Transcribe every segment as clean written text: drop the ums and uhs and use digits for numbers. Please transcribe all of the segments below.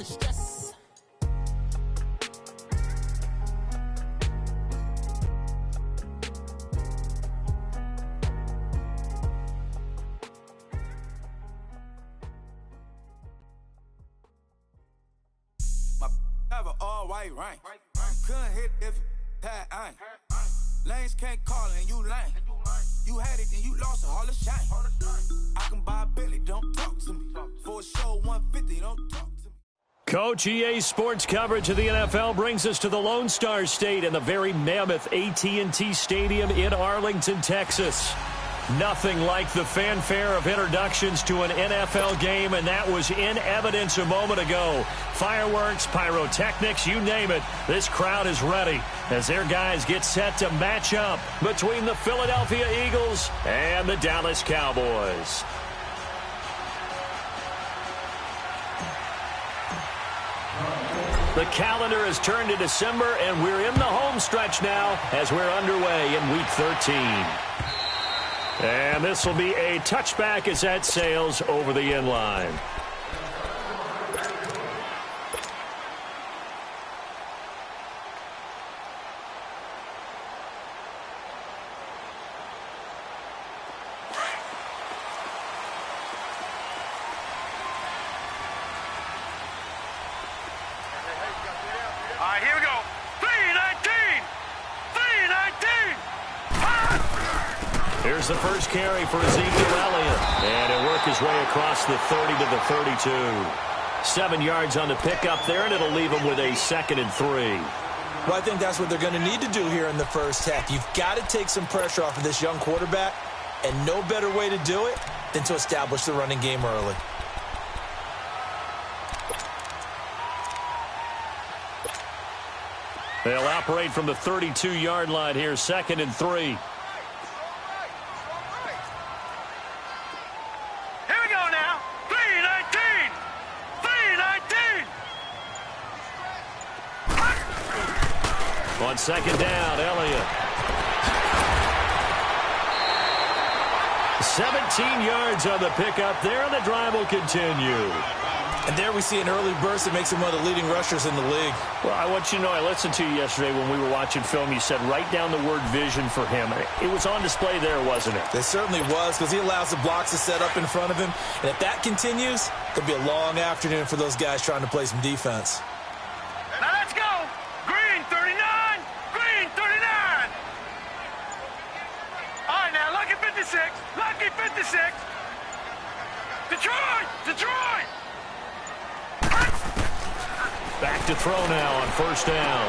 the stress. My have an all-white ring. Couldn't hit if it had ain't. Lanes can't call and you lame. You had it and you lost it, all the shame. I can buy a Billy, don't talk to me. For a show 150, don't talk to me. Coach, EA Sports coverage of the NFL brings us to the Lone Star State and the very mammoth AT&T Stadium in Arlington, Texas. Nothing like the fanfare of introductions to an NFL game, and that was in evidence a moment ago. Fireworks, pyrotechnics, you name it. This crowd is ready as their guys get set to match up between the Philadelphia Eagles and the Dallas Cowboys. The calendar has turned to December, and we're in the home stretch now as we're underway in Week 13. And this will be a touchback as that sails over the end line. All right, here we go. 319! 319! Here's the first carry for Ezekiel Elliott. And he'll work his way across the 30 to the 32. 7 yards on the pickup there, and it'll leave him with a 2nd and 3. Well, I think that's what they're going to need to do here in the first half. You've got to take some pressure off of this young quarterback, and no better way to do it than to establish the running game early. They'll operate from the 32-yard line here, 2nd and 3. Here we go now. 319! 319! On 2nd down, Elliott. 17 yards on the pickup there, and the drive will continue. And there we see an early burst that makes him one of the leading rushers in the league. Well, I want you to know, I listened to you yesterday when we were watching film. You said write down the word vision for him. It was on display there, wasn't it? It certainly was, because he allows the blocks to set up in front of him. And if that continues, it'll be a long afternoon for those guys trying to play some defense. Now let's go. Green 39. Green 39. All right, now lucky 56. Lucky 56. Detroit. Detroit. Back to throw now on 1st down.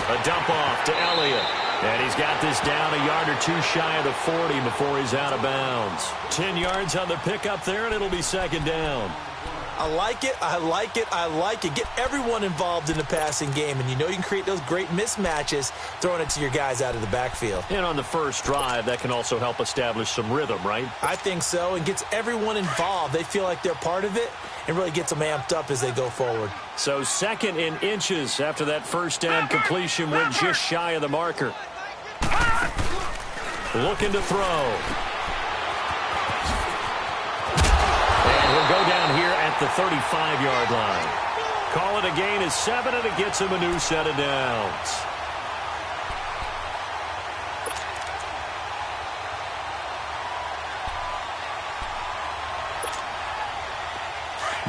A dump off to Elliott. And he's got this down a yard or two shy of the 40 before he's out of bounds. 10 yards on the pickup there, and it'll be 2nd down. I like it, I like it, I like it. Get everyone involved in the passing game, and you know you can create those great mismatches throwing it to your guys out of the backfield. And on the first drive, that can also help establish some rhythm, right? I think so, and gets everyone involved. They feel like they're part of it, and really gets them amped up as they go forward. So 2nd in inches after that 1st down completion went just shy of the marker. Looking to throw. And he'll go down here at the 35-yard line. Call it a gain of 7, and it gets him a new set of downs.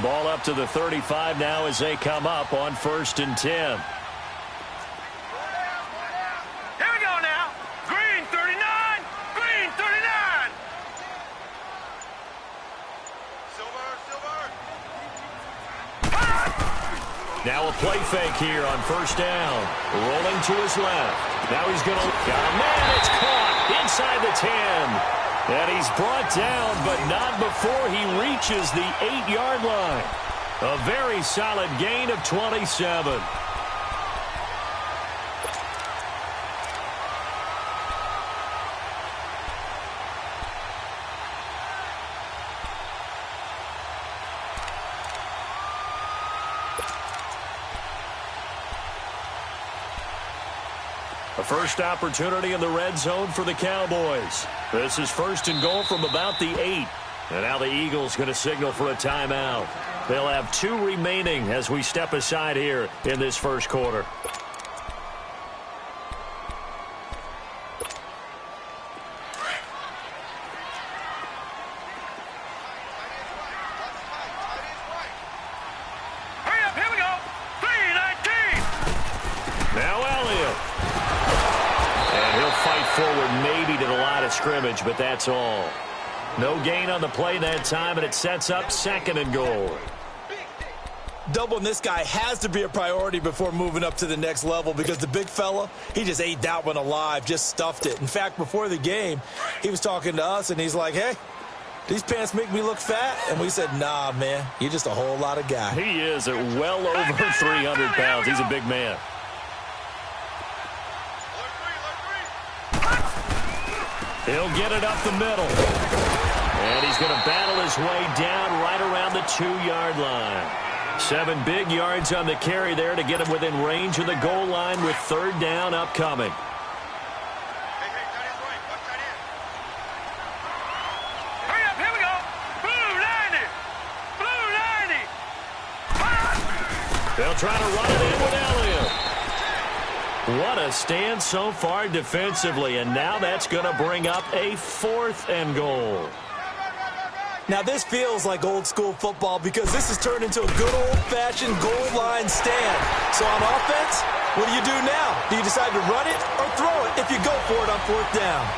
Ball up to the 35 now as they come up on 1st and 10. Here we go now. Green 39. Green 39. Silver. Now a play fake here on 1st down. Rolling to his left. Now he's going to... Got a man. It's caught inside the 10. And he's brought down, but not before he reaches the 8-yard line. A very solid gain of 27. A first opportunity in the red zone for the Cowboys. This is 1st and goal from about the 8. And now the Eagles going to signal for a timeout. They'll have 2 remaining as we step aside here in this first quarter. Scrimmage, but that's all. No gain on the play that time, and it sets up 2nd and goal. Doubling this guy has to be a priority before moving up to the next level because the big fella, he just ate that one alive, just stuffed it. In fact, before the game, he was talking to us, and he's like, hey, these pants make me look fat? And we said, nah, man, you're just a whole lot of guy. He is at well over 300 pounds. He's a big man. He'll get it up the middle. And he's going to battle his way down right around the 2-yard line. 7 big yards on the carry there to get him within range of the goal line with 3rd down upcoming. Hurry up, here we go. Blue 90. Blue 90. They'll try to run it in with Elliott. What a stand so far defensively, and now that's going to bring up a 4th and goal. Now, this feels like old-school football because this has turned into a good old-fashioned goal line stand. So on offense, what do you do now? Do you decide to run it or throw it if you go for it on 4th down?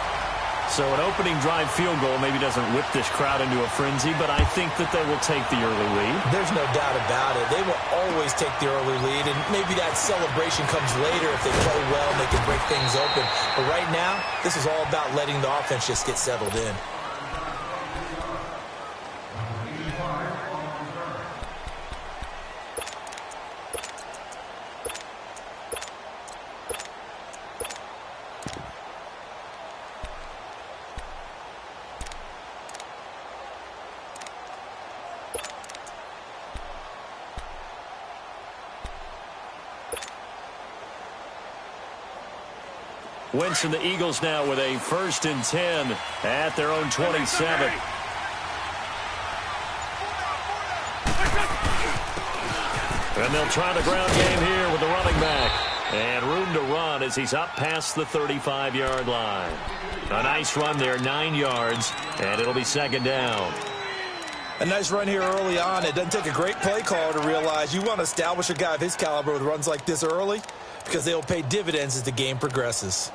So an opening drive field goal maybe doesn't whip this crowd into a frenzy, but I think that they will take the early lead. There's no doubt about it. They will always take the early lead, and maybe that celebration comes later if they play well and they can break things open. But right now, this is all about letting the offense just get settled in. Wentz and the Eagles now with a 1st and 10 at their own 27. And they'll try the ground game here with the running back. And room to run as he's up past the 35-yard line. A nice run there, 9 yards, and it'll be 2nd down. A nice run here early on. It doesn't take a great play caller to realize you want to establish a guy of his caliber with runs like this early because they will pay dividends as the game progresses.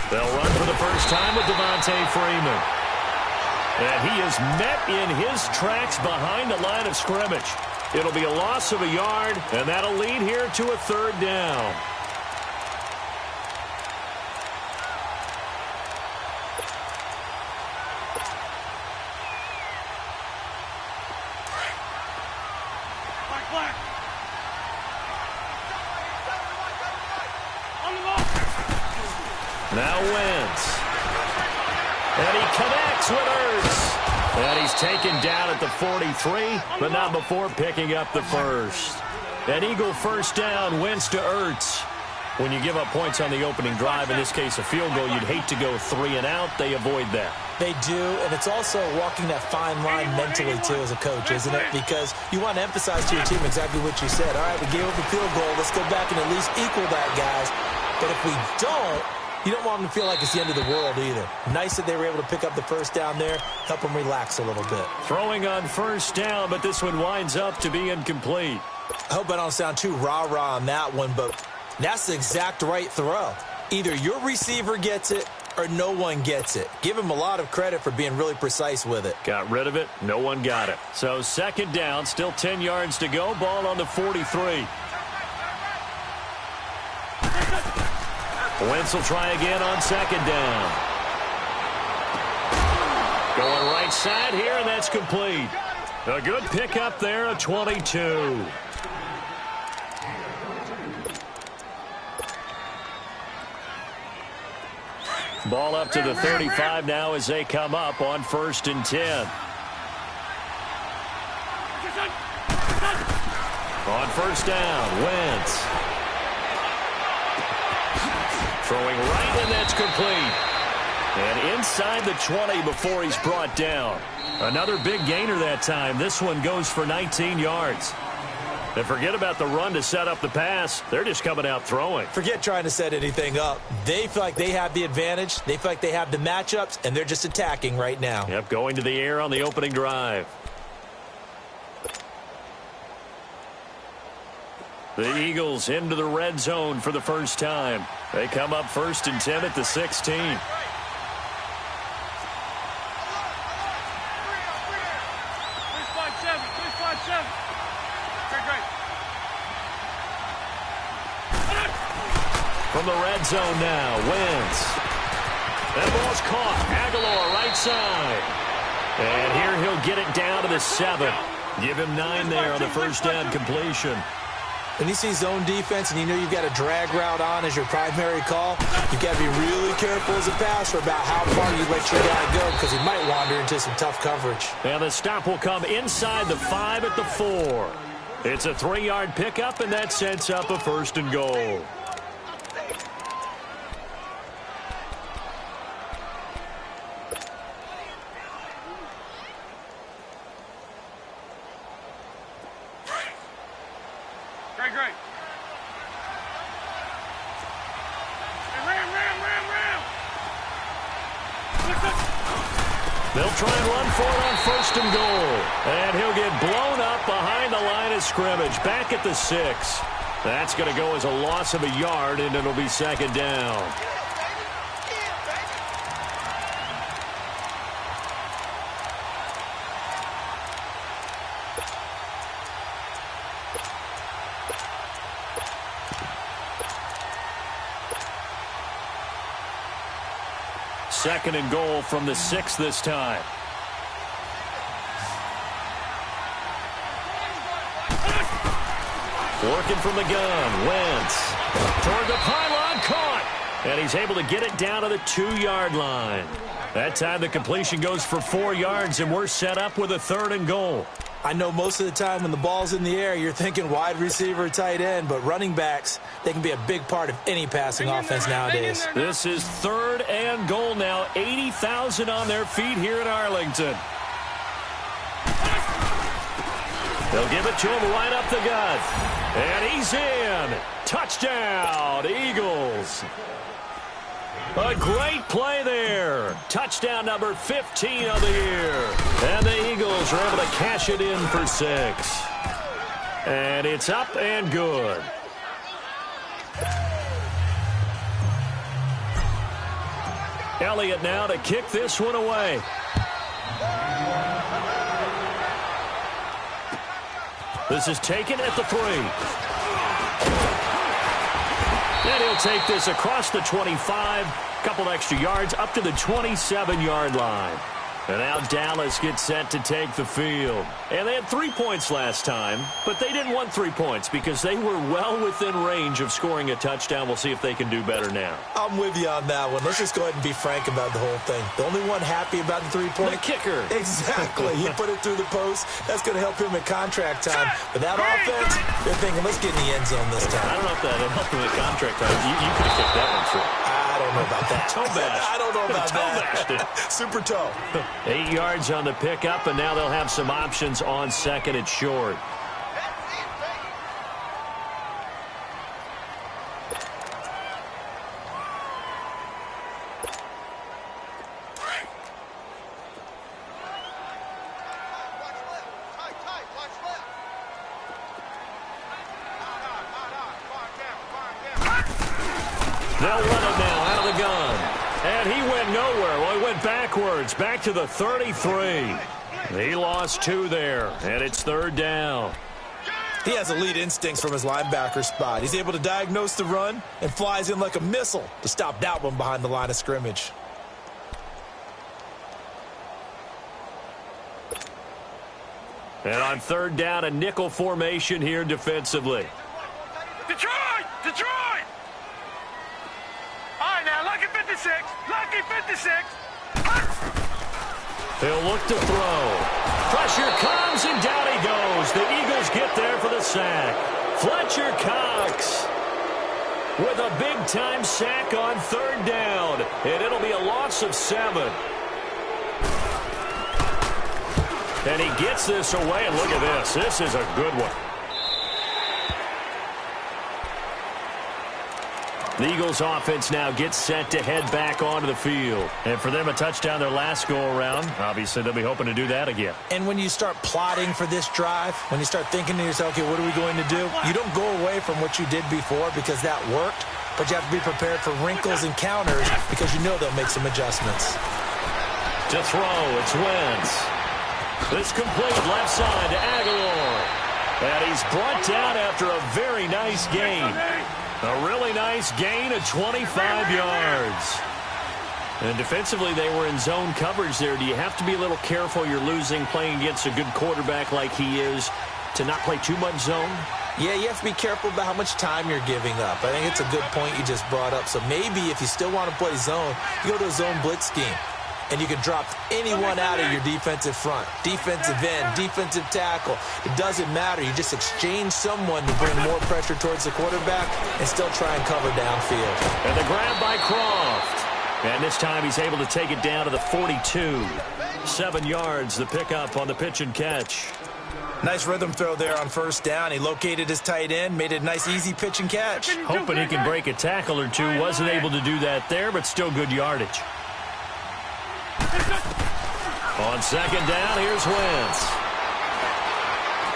They'll run for the first time with Devontae Freeman. And he is met in his tracks behind the line of scrimmage. It'll be a loss of a yard, and that'll lead here to a 3rd down. Now Wentz. And he connects with Ertz. And he's taken down at the 43, but not before picking up the 1st. An Eagle 1st down, Wentz to Ertz. When you give up points on the opening drive, in this case a field goal, you'd hate to go 3 and out. They avoid that. They do, and it's also walking that fine line mentally, too, as a coach, isn't it? Because you want to emphasize to your team exactly what you said. All right, we gave up a field goal. Let's go back and at least equal that, guys. But if we don't, you don't want them to feel like it's the end of the world either. Nice that they were able to pick up the 1st down there, help them relax a little bit. Throwing on 1st down, but this one winds up to be incomplete. I hope I don't sound too rah-rah on that one, but that's the exact right throw. Either your receiver gets it or no one gets it. Give him a lot of credit for being really precise with it. Got rid of it. No one got it. So 2nd down, still 10 yards to go. Ball on the 43. Wentz will try again on 2nd down. Going right side here, and that's complete. A good pickup there, a 22. Ball up to the 35 now as they come up on 1st and 10. On 1st down, Wentz. Throwing right, and that's complete. And inside the 20 before he's brought down. Another big gainer that time. This one goes for 19 yards. And forget about the run to set up the pass. They're just coming out throwing. Forget trying to set anything up. They feel like they have the advantage. They feel like they have the matchups, and they're just attacking right now. Yep, going to the air on the opening drive. The Eagles into the red zone for the first time. They come up 1st and 10 at the 16. From the red zone now, Wentz. That ball's caught. Aguilar right side. And here he'll get it down to the 7. Give him 9 there on the first down completion. When you see zone defense and you know you've got a drag route on as your primary call, you've got to be really careful as a passer about how far you let your guy go because he might wander into some tough coverage. And the stop will come inside the 5 at the 4. It's a 3-yard pickup, and that sets up a 1st and goal. Great. They'll try and run for it on 1st and goal. And he'll get blown up behind the line of scrimmage. Back at the 6. That's going to go as a loss of a yard, and it'll be 2nd down. Second and goal from the 6 this time. Working from the gun, Wentz. Toward the pylon, caught. And he's able to get it down to the 2-yard line. That time the completion goes for 4 yards, and we're set up with a 3rd and goal. I know most of the time when the ball's in the air, you're thinking wide receiver, tight end, but running backs, they can be a big part of any passing offense nowadays. This is 3rd and goal now. 80,000 on their feet here in Arlington. They'll give it to him right up the gut. And he's in. Touchdown, Eagles. A great play there. Touchdown number 15 of the year. And the Eagles are able to cash it in for 6. And it's up and good. Elliott now to kick this one away. This is taken at the 3. And he'll take this across the 25, couple extra yards up to the 27-yard line. And now Dallas gets set to take the field. And they had 3 points last time, but they didn't want 3 points because they were well within range of scoring a touchdown. We'll see if they can do better now. I'm with you on that one. Let's just go ahead and be frank about the whole thing. The only one happy about the 3-point. The kicker. Exactly. He put it through the post. That's going to help him at contract time. But that offense, they're thinking, let's get in the end zone this time. I don't know if that helped him at contract time. You could have kicked that one through. I don't know about that. Toe bash. I don't know about that. Super toe. 8 yards on the pickup, and now they'll have some options on 2nd and short. They'll run it now out of the gun. And he went nowhere. Well, he went backwards, back to the 33. He lost 2 there, and it's 3rd down. He has elite instincts from his linebacker spot. He's able to diagnose the run and flies in like a missile to stop that one behind the line of scrimmage. And on 3rd down, a nickel formation here defensively. Detroit! All right, now look at 57. 56. Lucky 56. He'll look to throw. Pressure comes, and down he goes. The Eagles get there for the sack. Fletcher Cox with a big-time sack on third down, and it'll be a loss of 7. And he gets this away, and look at this. This is a good one. The Eagles offense now gets set to head back onto the field. And for them, a touchdown their last go-around. Obviously, they'll be hoping to do that again. And when you start plotting for this drive, when you start thinking to yourself, okay, what are we going to do? You don't go away from what you did before because that worked, but you have to be prepared for wrinkles and counters because you know they'll make some adjustments. To throw, it's Wentz. This complete left side to Aguilar. And he's brought down after a very nice gain. A really nice gain of 25 yards. And defensively, they were in zone coverage there. Do you have to be a little careful you're losing playing against a good quarterback like he is to not play too much zone? Yeah, you have to be careful about how much time you're giving up. I think it's a good point you just brought up. So maybe if you still want to play zone, you go to a zone blitz scheme. And you can drop anyone out of your defensive front, defensive end, defensive tackle. It doesn't matter. You just exchange someone to bring more pressure towards the quarterback and still try and cover downfield. And the grab by Croft. And this time he's able to take it down to the 42. 7 yards, the pickup on the pitch and catch. Nice rhythm throw there on first down. He located his tight end, made it a nice, easy pitch and catch. Hoping he can break a tackle or two. Wasn't able to do that there, but still good yardage. On second down, here's Wentz.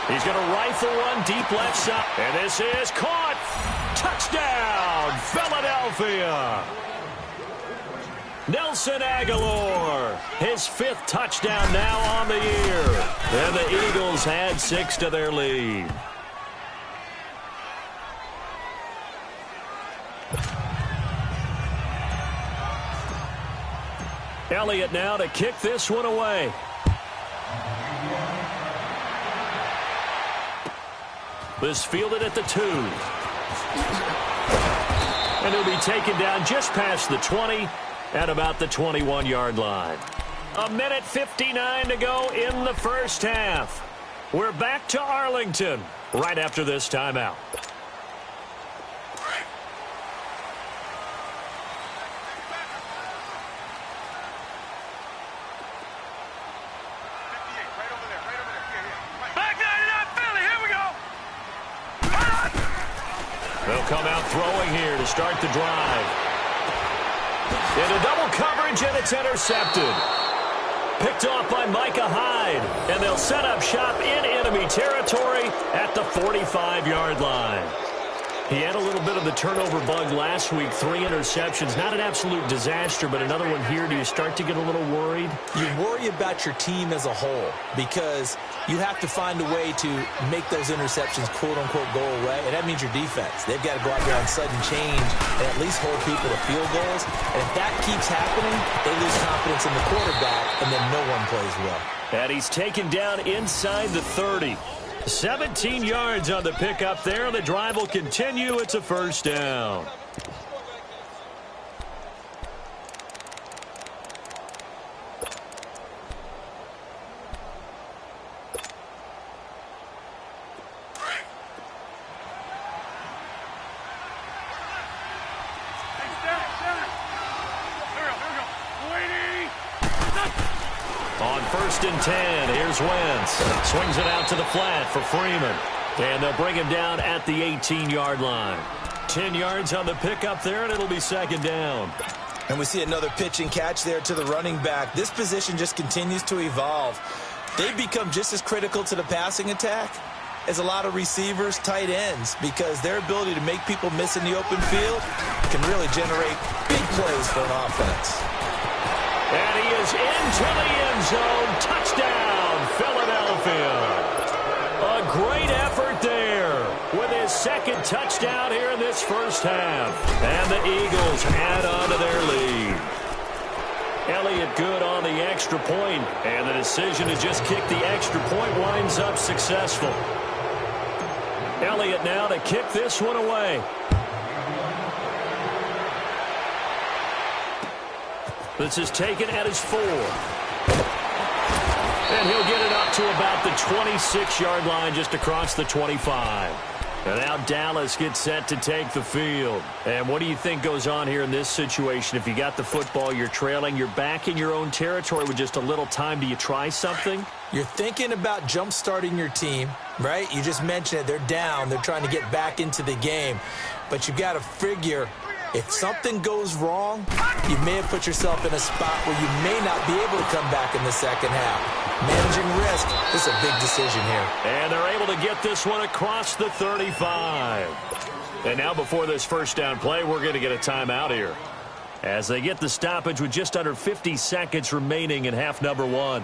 He's going to rifle one deep left side. And this is caught. Touchdown, Philadelphia. Nelson Aguilar, his 5th touchdown now on the year. And the Eagles add 6 to their lead. Elliott now to kick this one away. This fielded at the 2. And he'll be taken down just past the 20 at about the 21-yard line. 1:59 to go in the first half. We're back to Arlington right after this timeout. They'll come out throwing here to start the drive. Into double coverage, and it's intercepted. Picked off by Micah Hyde, and they'll set up shop in enemy territory at the 45-yard line. He had a little bit of the turnover bug last week, 3 interceptions. Not an absolute disaster, but another one here. Do you start to get a little worried? You worry about your team as a whole because you have to find a way to make those interceptions, quote-unquote, go away, and that means your defense. They've got to go out there on sudden change and at least hold people to field goals. And if that keeps happening, they lose confidence in the quarterback, and then no one plays well. And he's taken down inside the 30. 17 yards on the pickup there. The drive will continue. It's a first down. On 1st and 10, here's Wentz. Swings it out to the flat for Freeman. And they'll bring him down at the 18-yard line. 10 yards on the pickup there, and it'll be second down. And we see another pitch and catch there to the running back. This position just continues to evolve. They become just as critical to the passing attack as a lot of receivers, tight ends, because their ability to make people miss in the open field can really generate big plays for an offense. And he is into the end zone. Touchdown, Philadelphia. A great effort there with his 2nd touchdown here in this first half. And the Eagles add on to their lead. Elliott good on the extra point, and the decision to just kick the extra point winds up successful. Elliott now to kick this one away. This is taken at his 4. And he'll get it up to about the 26-yard line, just across the 25. And now Dallas gets set to take the field. And what do you think goes on here in this situation? If you got the football, you're trailing, you're back in your own territory with just a little time. Do you try something? You're thinking about jump-starting your team, right? You just mentioned it. They're down. They're trying to get back into the game. But you've got to figure, if something goes wrong, you may have put yourself in a spot where you may not be able to come back in the second half. Managing risk, this is a big decision here. And they're able to get this one across the 35. And now before this first down play, we're going to get a timeout here, as they get the stoppage with just under 50 seconds remaining in half number 1.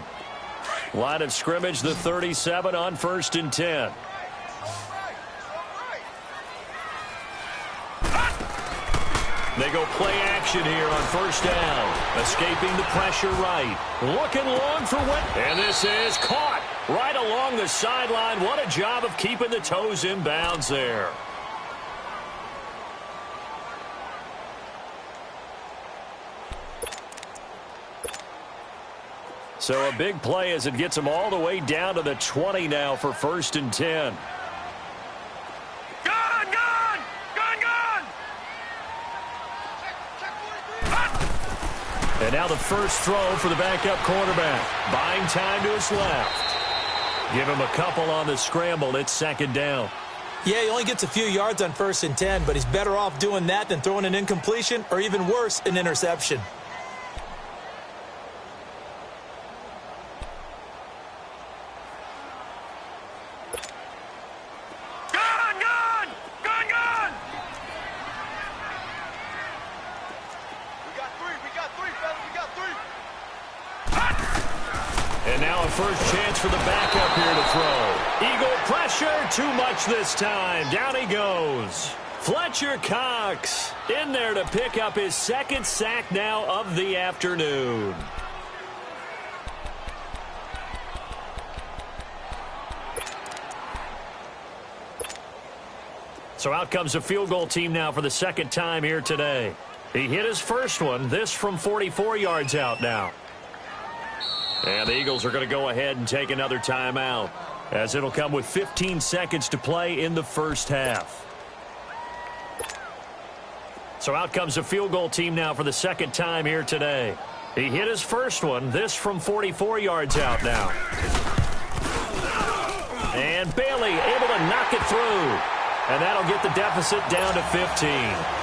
Line of scrimmage, the 37 on 1st and 10. They go play action here on 1st down. Escaping the pressure right. Looking long for what? And this is caught right along the sideline. What a job of keeping the toes in bounds there. So a big play as it gets them all the way down to the 20 now for 1st and 10. And now the first throw for the backup quarterback. Buying time to his left. Give him a couple on the scramble. It's 2nd down. Yeah, he only gets a few yards on 1st and 10, but he's better off doing that than throwing an incompletion or even worse, an interception. And now a first chance for the backup here to throw. Eagle pressure, too much this time. Down he goes. Fletcher Cox in there to pick up his 2nd sack now of the afternoon. So out comes a field goal team now for the 2nd time here today. He hit his first one, this from 44 yards out now. And the Eagles are going to go ahead and take another timeout, as it'll come with 15 seconds to play in the first half. So out comes a field goal team now for the 2nd time here today. He hit his first one, this from 44 yards out now. And Bailey able to knock it through. And that'll get the deficit down to 15.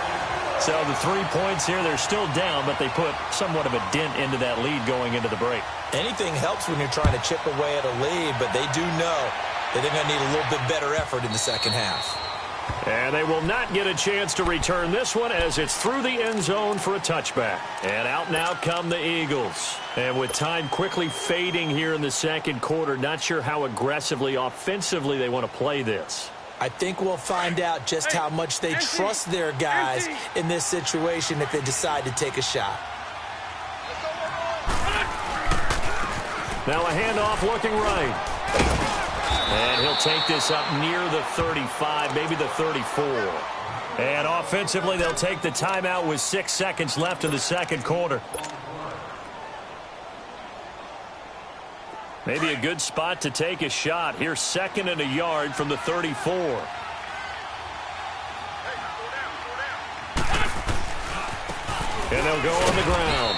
So the 3 points here, they're still down, but they put somewhat of a dent into that lead going into the break. Anything helps when you're trying to chip away at a lead, but they do know that they're going to need a little bit better effort in the second half. And they will not get a chance to return this one, as it's through the end zone for a touchback. And out now come the Eagles. And with time quickly fading here in the second quarter, not sure how aggressively, offensively they want to play this. I think we'll find out just how much they trust their guys in this situation if they decide to take a shot. Now a handoff looking right. And he'll take this up near the 35, maybe the 34. And offensively, they'll take the timeout with 6 seconds left in the second quarter. Maybe a good spot to take a shot. Here's 2nd and a yard from the 34. And they'll go on the ground.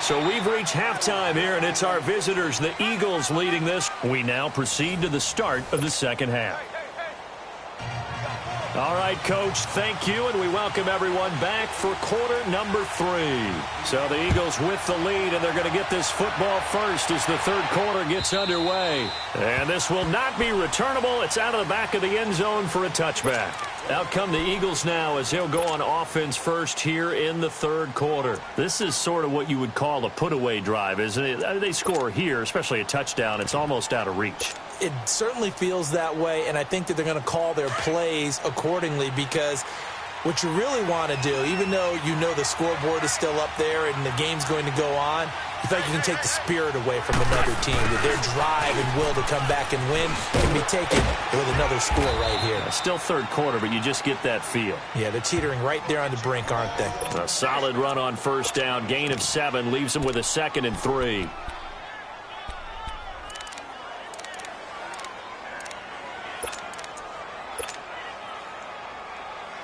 So we've reached halftime here, and it's our visitors, the Eagles, leading this. We now proceed to the start of the second half. All right, Coach, thank you, and we welcome everyone back for quarter number 3. So the Eagles with the lead, and they're going to get this football first as the third quarter gets underway. And this will not be returnable. It's out of the back of the end zone for a touchback. Out come the Eagles now as they'll go on offense first here in the third quarter. This is sort of what you would call a put-away drive, isn't it? They score here, especially a touchdown. It's almost out of reach. It certainly feels that way, and I think that they're going to call their plays accordingly because What you really want to do, even though you know the scoreboard is still up there and the game's going to go on, you feel like you can take the spirit away from another team. That their drive and will to come back and win can be taken with another score right here. Still third quarter, but you just get that feel. Yeah, they're teetering right there on the brink, aren't they? A solid run on first down. Gain of 7 leaves them with a 2nd and 3.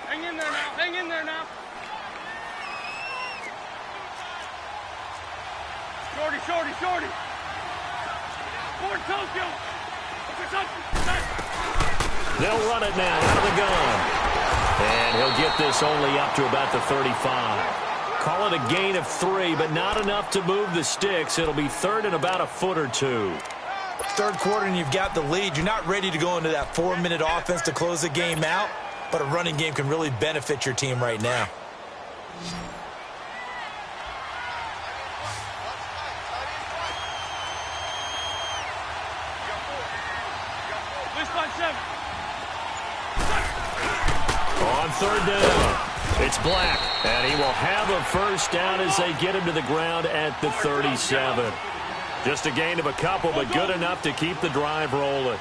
Hang in there now. Hang in there now. Shorty, shorty, shorty. Ford Tokyo. They'll run it now out of the gun. And he'll get this only up to about the 35. Call it a gain of 3, but not enough to move the sticks. It'll be third and about a foot or 2. Third quarter and you've got the lead. You're not ready to go into that 4-minute offense to close the game out, but a running game can really benefit your team right now. On third down, it's Black, and he will have a first down as they get him to the ground at the 37. Just a gain of a couple, but good enough to keep the drive rolling.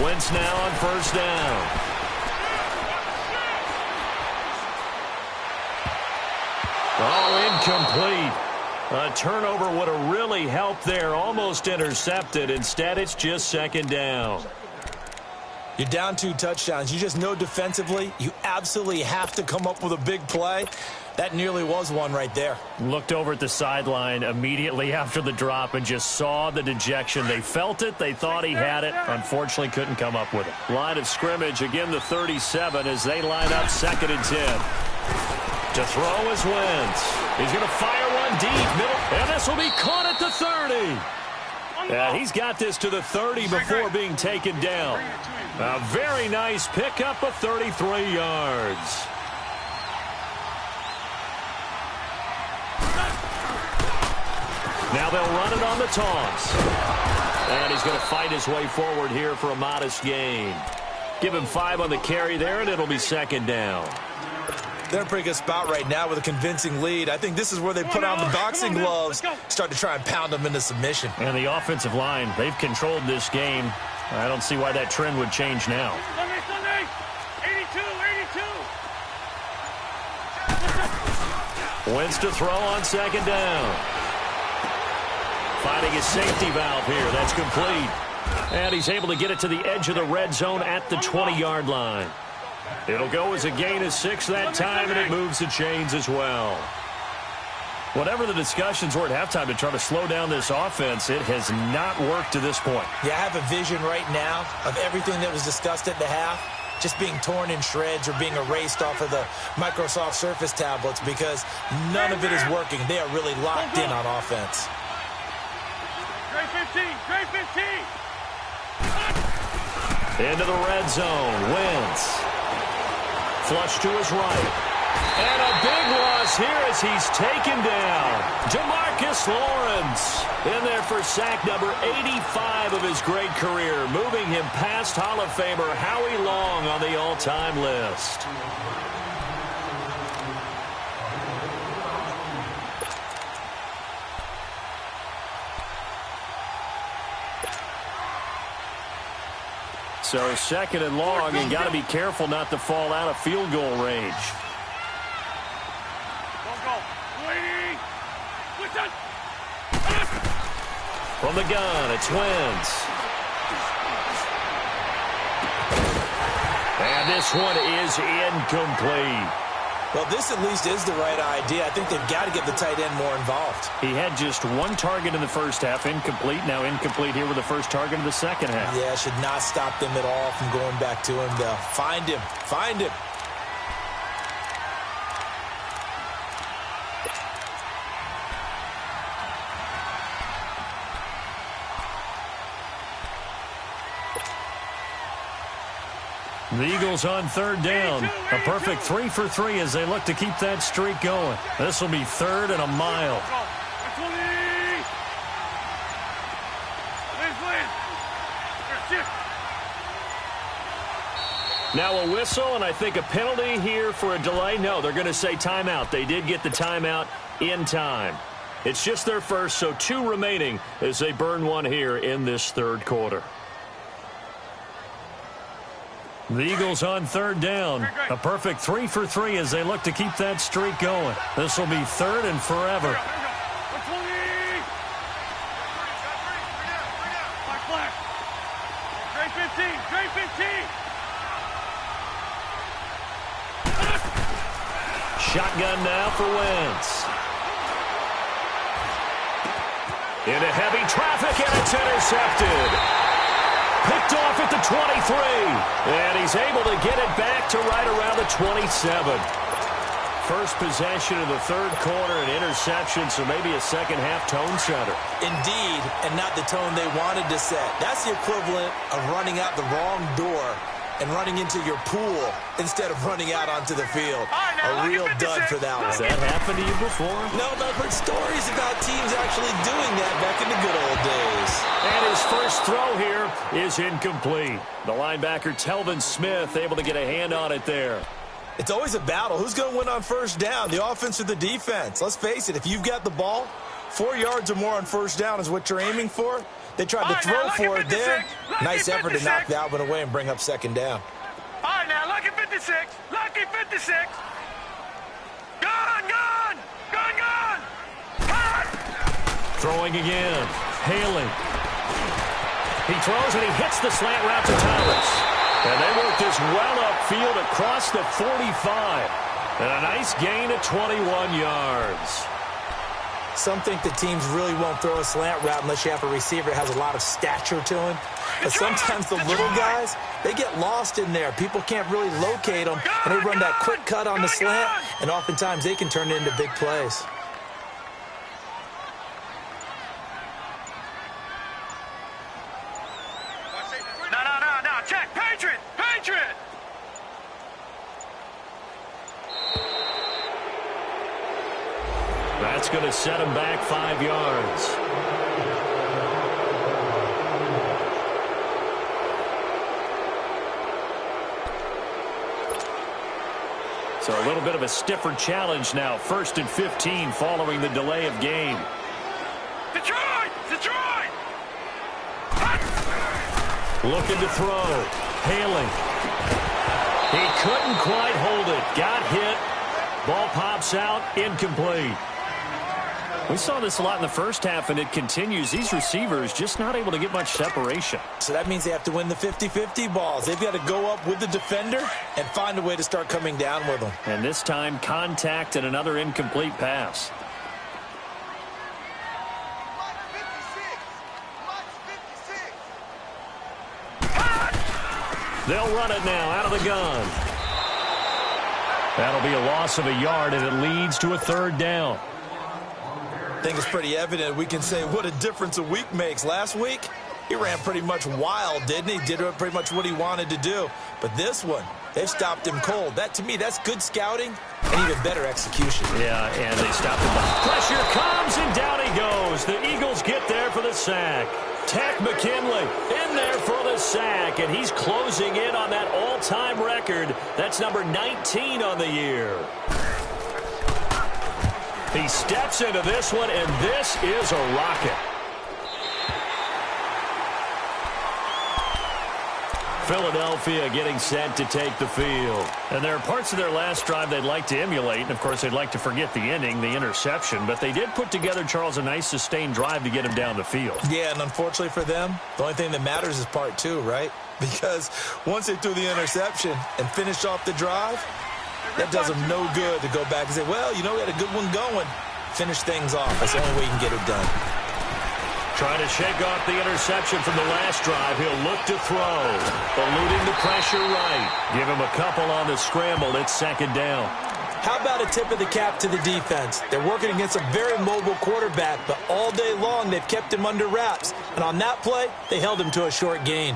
Wentz now on first down. Oh, incomplete. A turnover would have really helped there. Almost intercepted. Instead, it's just 2nd down. You're down 2 touchdowns. You just know defensively you absolutely have to come up with a big play. That nearly was one right there. Looked over at the sideline immediately after the drop and just saw the dejection. They felt it. They thought he had it. Unfortunately, couldn't come up with it. Line of scrimmage, again, the 37 as they line up 2nd and 10. To throw is Wentz. He's going to fire one deep. Middle, and this will be caught at the 30. And he's got this to the 30 before being taken down. A very nice pickup of 33 yards. Now they'll run it on the toss. And he's going to fight his way forward here for a modest gain. Give him 5 on the carry there, and it'll be 2nd down. They're in a pretty good spot right now with a convincing lead. I think this is where they put on the boxing gloves, start to try and pound them into submission. And the offensive line, they've controlled this game. I don't see why that trend would change now. Sunday, 82, 82. Wentz to throw on 2nd down. Finding his safety valve here. That's complete. And he's able to get it to the edge of the red zone at the 20-yard line. It'll go as a gain of 6 that time, and it moves the chains as well. Whatever the discussions were at halftime to try to slow down this offense, it has not worked to this point. Yeah, I have a vision right now of everything that was discussed at the half just being torn in shreds or being erased off of the Microsoft Surface tablets because none of it is working. They are really locked in on offense. Trey 15, Trey 15. Into the red zone, Wentz. Flush to his right. And a big loss here as he's taken down. Demarcus Lawrence in there for sack number 85 of his great career, moving him past Hall of Famer Howie Long on the all-time list. So 2nd and long, and got to be careful not to fall out of field goal range. From the gun, it's Wentz. And this one is incomplete. Well, this at least is the right idea. I think they've got to get the tight end more involved. He had just 1 target in the first half, incomplete. Now incomplete here with the first target of the second half. Yeah, should not stop them at all from going back to him. They'll find him. Find him. The Eagles on third down. A perfect 3 for 3 as they look to keep that streak going. This will be third and a mile. Now a whistle, and I think a penalty here for a delay. No, they're going to say timeout. They did get the timeout in time. It's just their first, so 2 remaining as they burn one here in this third quarter. The Eagles on third down. A perfect 3 for 3 as they look to keep that streak going. This will be third and forever. Shotgun now for Wentz. Into heavy traffic, and it's intercepted. Picked off at the 23. And he's able to get it back to right around the 27. First possession of the third quarter, an interception, so maybe a second-half tone setter. Indeed, and not the tone they wanted to set. That's the equivalent of running out the wrong door and running into your pool instead of running out onto the field. A real dud for that one. Has that happened to you before? No, but I've heard stories about teams actually doing that back in the good old days. And his first throw here is incomplete. The linebacker, Telvin Smith, able to get a hand on it there. It's always a battle. Who's going to win on first down, the offense or the defense? Let's face it, if you've got the ball, 4 yards or more on first down is what you're aiming for. They tried to throw for it there. Nice effort to knock that one away and bring up second down. All right, now, lucky 56. Lucky 56. Gone, gone. Gone, gone. Gone. Throwing again. Haley. He throws and he hits the slant route to Thomas. And they work this well upfield across the 45. And a nice gain of 21 yards. Some think the teams really won't throw a slant route unless you have a receiver that has a lot of stature to him. But sometimes the little guys, they get lost in there. People can't really locate them, and they run that quick cut on the slant, and oftentimes they can turn it into big plays. No, check. Patriot. Patriot. That's going to set him back 5 yards. So a little bit of a stiffer challenge now. 1st and 15 following the delay of game. Detroit! Detroit! Looking to throw. Haley. He couldn't quite hold it. Got hit. Ball pops out. Incomplete. We saw this a lot in the first half, and it continues. These receivers just not able to get much separation. So that means they have to win the 50-50 balls. They've got to go up with the defender and find a way to start coming down with them. And this time, contact and another incomplete pass. They'll run it now out of the gun. That'll be a loss of a yard, and it leads to a third down. I think it's pretty evident. We can say what a difference a week makes. Last week, he ran pretty much wild, didn't he? Did pretty much what he wanted to do. But this one, they've stopped him cold. That, to me, that's good scouting and even better execution. Yeah, and they stopped him. Pressure comes, and down he goes. The Eagles get there for the sack. Tack McKinley in there for the sack, and he's closing in on that all-time record. That's number 19 on the year. He steps into this one, and this is a rocket. Philadelphia getting set to take the field. And there are parts of their last drive they'd like to emulate. And, of course, they'd like to forget the ending, the interception. But they did put together, Charles, a nice sustained drive to get him down the field. Yeah, and unfortunately for them, the only thing that matters is part 2, right? Because once they threw the interception and finished off the drive, that does them no good to go back and say, well, you know, we had a good one going. Finish things off. That's the only way you can get it done. Trying to shake off the interception from the last drive. He'll look to throw. Eluding the pressure right. Give him a couple on the scramble. It's second down. How about a tip of the cap to the defense? They're working against a very mobile quarterback, but all day long they've kept him under wraps. And on that play, they held him to a short gain.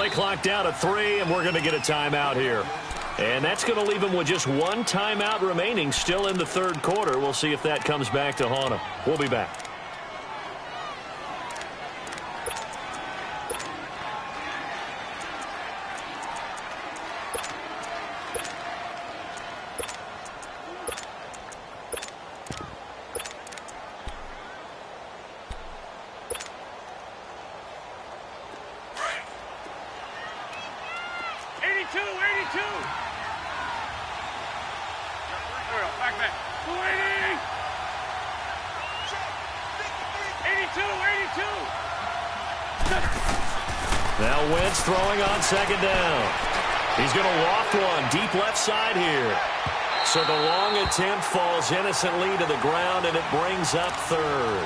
Play clock down to 3, and we're going to get a timeout here. And that's going to leave them with just one timeout remaining still in the third quarter. We'll see if that comes back to haunt them. We'll be back. Now Wentz throwing on second down. He's going to loft one deep left side here. So the long attempt falls innocently to the ground, and it brings up third.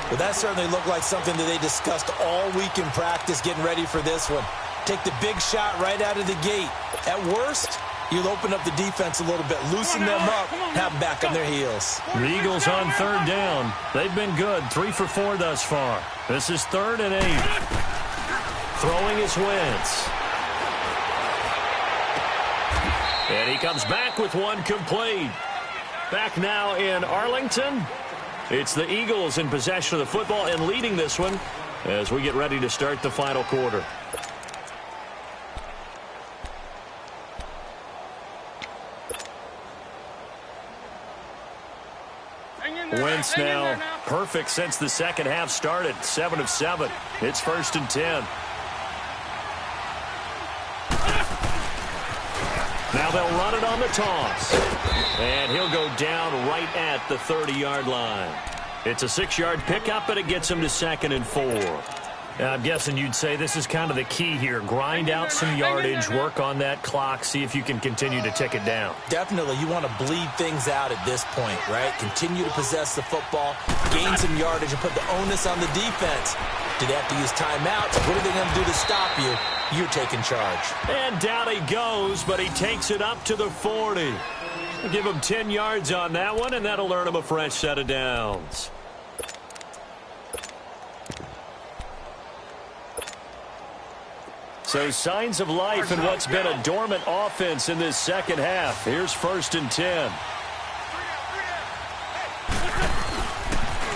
Well, that certainly looked like something that they discussed all week in practice getting ready for this one. Take the big shot right out of the gate. At worst, you'll open up the defense a little bit, loosen them up, have them back on their heels. The Eagles on third down. They've been good, 3 for 4 thus far. This is 3rd and 8. Throwing is Wentz. And he comes back with one complete. Back now in Arlington. It's the Eagles in possession of the football and leading this one as we get ready to start the final quarter. Wentz now perfect since the second half started. 7 of 7. It's 1st and 10. Now they'll run it on the toss. And he'll go down right at the 30-yard line. It's a 6-yard pickup, but it gets him to 2nd and 4. I'm guessing you'd say this is kind of the key here. Grind out some yardage, work on that clock, see if you can continue to tick it down. Definitely. You want to bleed things out at this point, right? Continue to possess the football, gain some yardage, and put the onus on the defense. Do they have to use timeouts? What are they going to do to stop you? You're taking charge. And down he goes, but he takes it up to the 40. Give him 10 yards on that one, and that'll earn him a fresh set of downs. So signs of life in what's been a dormant offense in this second half. Here's 1st and 10.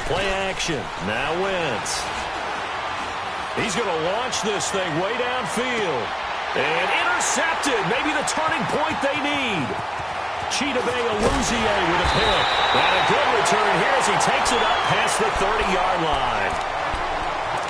Play action. Now Wentz. He's going to launch this thing way downfield. And intercepted. Maybe the turning point they need. Chidobe Awuzie with a pick. And a good return here as he takes it up past the 30-yard line.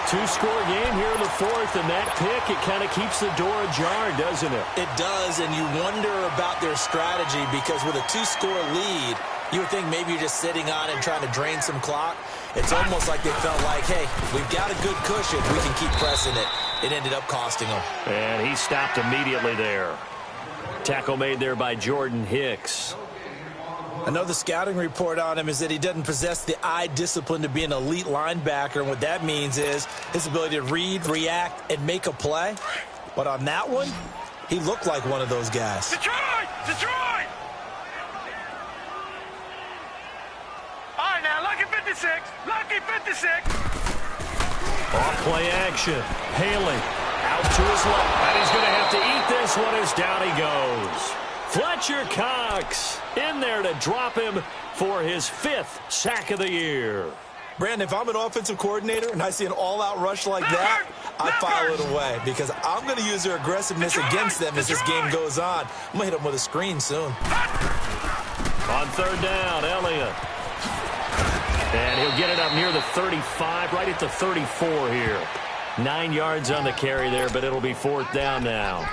2-score game here in the 4th, and that pick, it kind of keeps the door ajar, doesn't it? It does, and you wonder about their strategy because with a 2-score lead, you would think maybe you're just sitting on it and trying to drain some clock. It's almost like they felt like, hey, we've got a good cushion. We can keep pressing it. It ended up costing them. And he stopped immediately there. Tackle made there by Jordan Hicks. I know the scouting report on him is that he doesn't possess the eye discipline to be an elite linebacker, and what that means is his ability to read, react, and make a play. But on that one, he looked like one of those guys. Detroit! Detroit! All right, now, lucky 56. Lucky 56. Off play action. Haley out to his left. And he's going to have to eat this one as down he goes. Fletcher Cox in there to drop him for his 5th sack of the year. Brandon, if I'm an offensive coordinator and I see an all-out rush like that, I file it away because I'm going to use their aggressiveness against them as this game goes on. I'm going to hit them with a screen soon. On 3rd down, Elliott. And he'll get it up near the 35, right at the 34 here. 9 yards on the carry there, but it'll be 4th down now.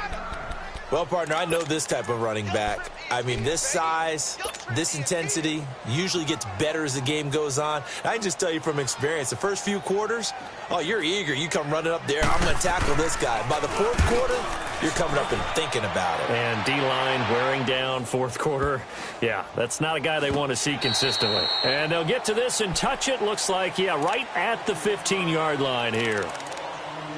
Well, partner, I know this type of running back. I mean, this size, this intensity usually gets better as the game goes on. I can just tell you from experience, the first few quarters, oh, you're eager. You come running up there, I'm going to tackle this guy. By the 4th quarter, you're coming up and thinking about it. And D-line wearing down 4th quarter. Yeah, that's not a guy they want to see consistently. And they'll get to this and touch it. Looks like, yeah, right at the 15-yard line here.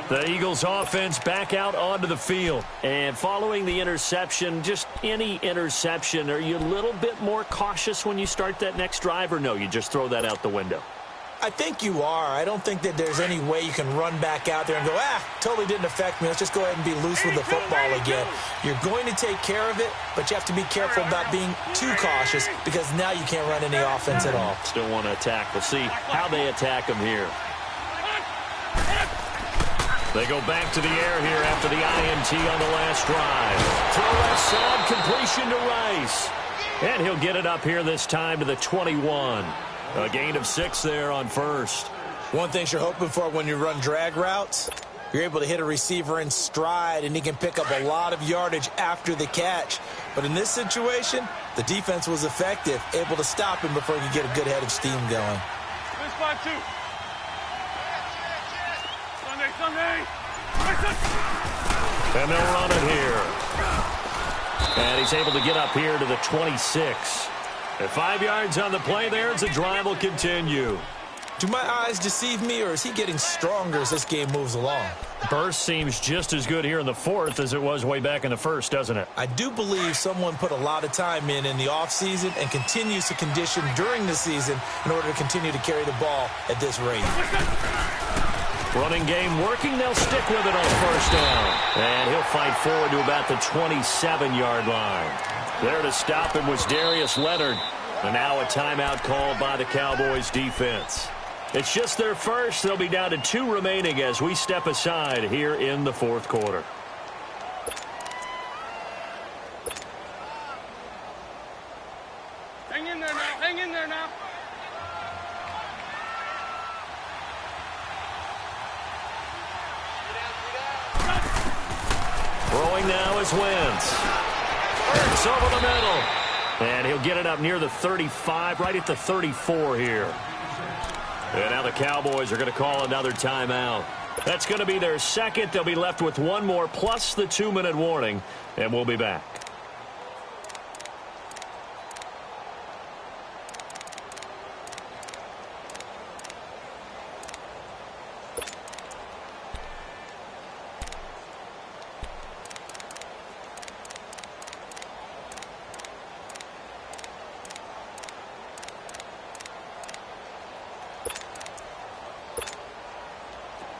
The Eagles offense back out onto the field. And following the interception, just any interception, are you a little bit more cautious when you start that next drive, or no, you just throw that out the window? I think you are. I don't think that there's any way you can run back out there and go, totally didn't affect me. Let's just go ahead and be loose with the football again. You're going to take care of it, but you have to be careful about being too cautious because now you can't run any offense at all. Still want to attack. We'll see how they attack him here. They go back to the air here after the INT on the last drive. Throw left side, completion to Rice. And he'll get it up here this time to the 21. A gain of 6 there on first. One thing you're hoping for when you run drag routes, you're able to hit a receiver in stride, and he can pick up a lot of yardage after the catch. But in this situation, the defense was effective, able to stop him before he could get a good head of steam going. This 5-2. Sunday. And they'll run it here. And he's able to get up here to the 26. At 5 yards on the play there, as the drive will continue. Do my eyes deceive me, or is he getting stronger as this game moves along? Burst seems just as good here in the fourth as it was way back in the first, doesn't it? I do believe someone put a lot of time in the offseason and continues to condition during the season in order to continue to carry the ball at this rate. Running game working. They'll stick with it on first down. And he'll fight forward to about the 27-yard line. There to stop him was Darius Leonard. And now a timeout called by the Cowboys defense. It's just their first. They'll be down to 2 remaining as we step aside here in the fourth quarter. Hang in there now. Hang in there now. Throwing now is Wentz. Hurts over the middle. And he'll get it up near the 35, right at the 34 here. And now the Cowboys are going to call another timeout. That's going to be their second. They'll be left with one more plus the 2-minute warning, and we'll be back.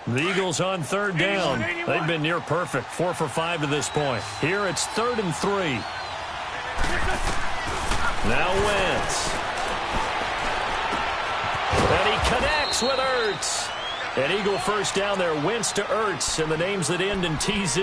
The Eagles on third down. They've been near perfect, 4 for 5 to this point. Here it's 3rd and 3. Now Wentz. And he connects with Ertz. An Eagle first down there, Wentz to Ertz, and the names that end in TZ.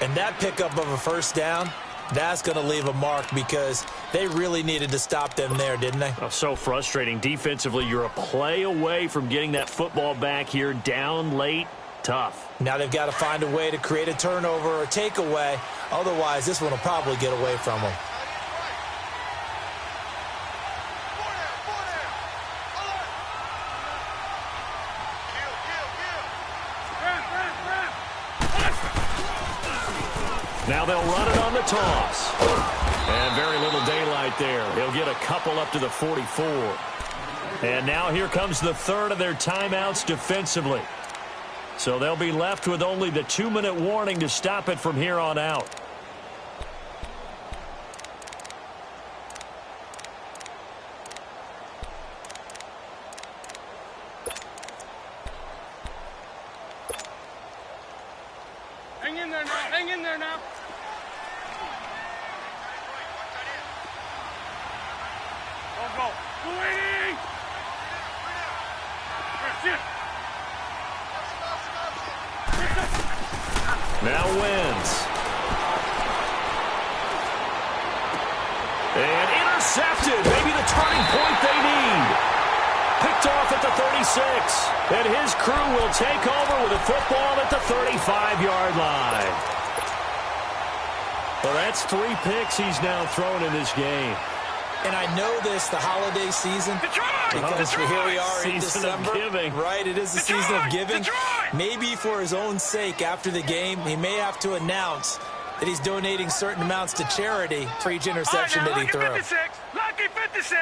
And that pickup of a first down, that's going to leave a mark because they really needed to stop them there, didn't they? Oh, so frustrating. Defensively, you're a play away from getting that football back here down late. Tough. Now they've got to find a way to create a turnover or takeaway. Otherwise, this one will probably get away from them. Now they'll run it on the toss. And very little daylight there. He'll get a couple up to the 44. And now here comes the third of their timeouts defensively. So they'll be left with only the 2-minute warning to stop it from here on out. Hang in there now. Hang in there now. Don't go. Waiting. Now Wentz. And intercepted. Maybe the turning point they need. Picked off at the 36. And his crew will take over with a football at the 35-yard line. Well, that's 3 picks he's now thrown in this game. And I know this, the holiday season, because here we are in December, right? It is the season of giving. Maybe for his own sake, after the game, he may have to announce that he's donating certain amounts to charity for each interception that he threw. Lucky 56.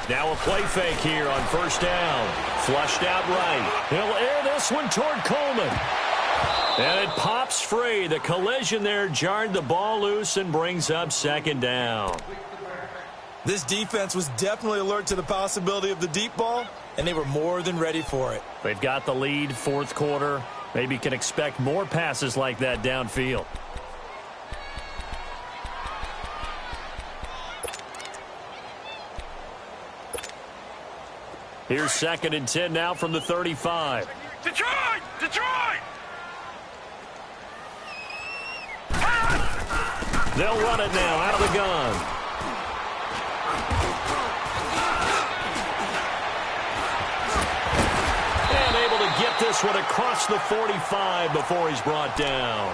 Now a play fake here on first down. Flushed out right. He'll air this one toward Coleman. And it pops free. The collision there jarred the ball loose and brings up second down. This defense was definitely alert to the possibility of the deep ball, and they were more than ready for it. They've got the lead, fourth quarter. Maybe can expect more passes like that downfield. Here's 2nd and 10 now from the 35. Detroit! Detroit! They'll run it now out of the gun. And able to get this one across the 45 before he's brought down.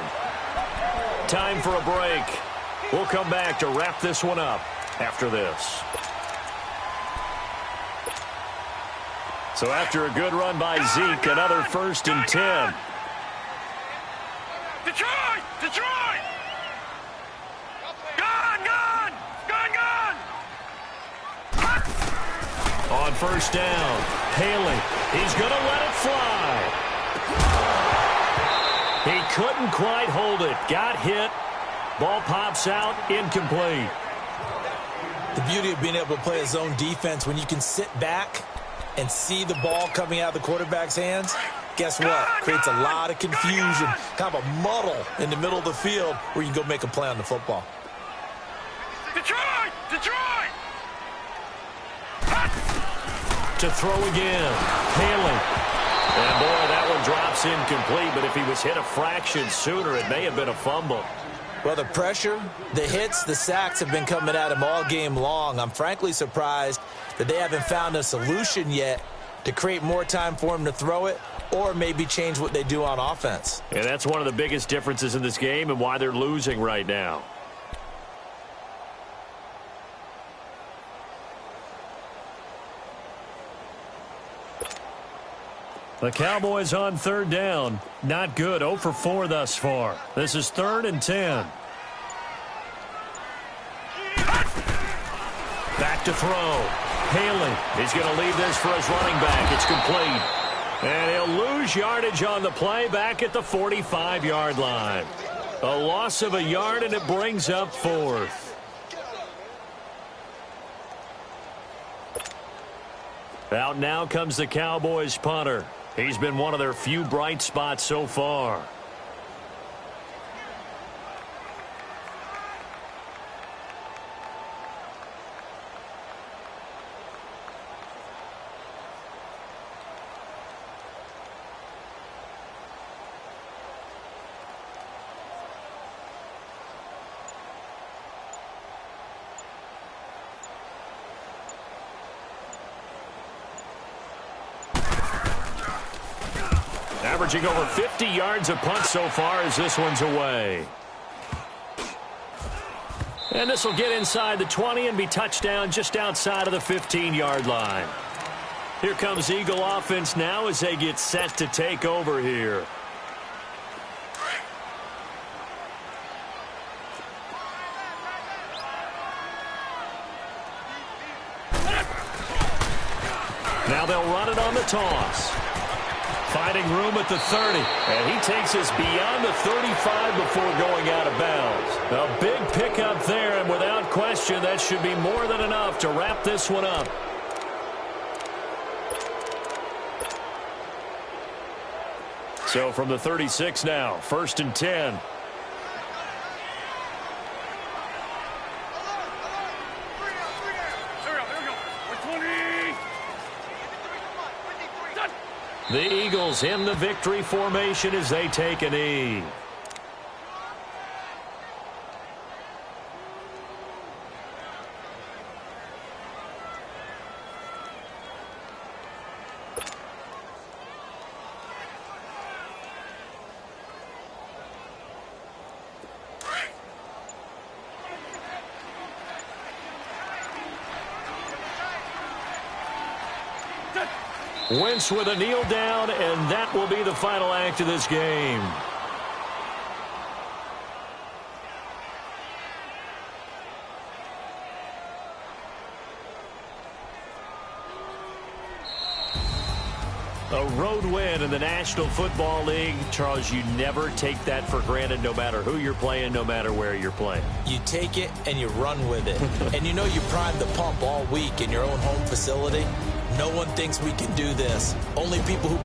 Time for a break. We'll come back to wrap this one up after this. So after a good run by Zeke, another 1st and 10. Detroit! Detroit! Gone! Gone! Gone! Gone! On 1st down, Haley. He's going to let it fly. He couldn't quite hold it. Got hit. Ball pops out, incomplete. The beauty of being able to play a zone defense when you can sit back and see the ball coming out of the quarterback's hands, guess what? Creates a lot of confusion, kind of a muddle in the middle of the field where you can go make a play on the football. Detroit! Detroit! To throw again, Haley. And boy, that one drops incomplete, but if he was hit a fraction sooner, it may have been a fumble. Well, the pressure, the hits, the sacks have been coming at him all game long. I'm frankly surprised that they haven't found a solution yet to create more time for him to throw it or maybe change what they do on offense. And that's one of the biggest differences in this game and why they're losing right now. The Cowboys on 3rd down. Not good. 0 for 4 thus far. This is 3rd and 10. Back to throw. Haley. He's going to leave this for his running back. It's complete. And he'll lose yardage on the play back at the 45-yard line. A loss of a yard, and it brings up 4th. Out now comes the Cowboys punter. He's been one of their few bright spots so far. Averaging over 50 yards a punt so far as this one's away. And this will get inside the 20 and be touchdown just outside of the 15-yard line. Here comes Eagle offense now as they get set to take over here. Now they'll run it on the toss. Finding room at the 30, and he takes us beyond the 35 before going out of bounds. A big pickup there, and without question, that should be more than enough to wrap this one up. So from the 36 now, 1st and 10. The Eagles in the victory formation as they take a knee. Wentz with a kneel down, and that will be the final act of this game. A road win in the National Football League. Charles, you never take that for granted no matter who you're playing, no matter where you're playing. You take it and you run with it. And you know you primed the pump all week in your own home facility. No one thinks we can do this. Only people who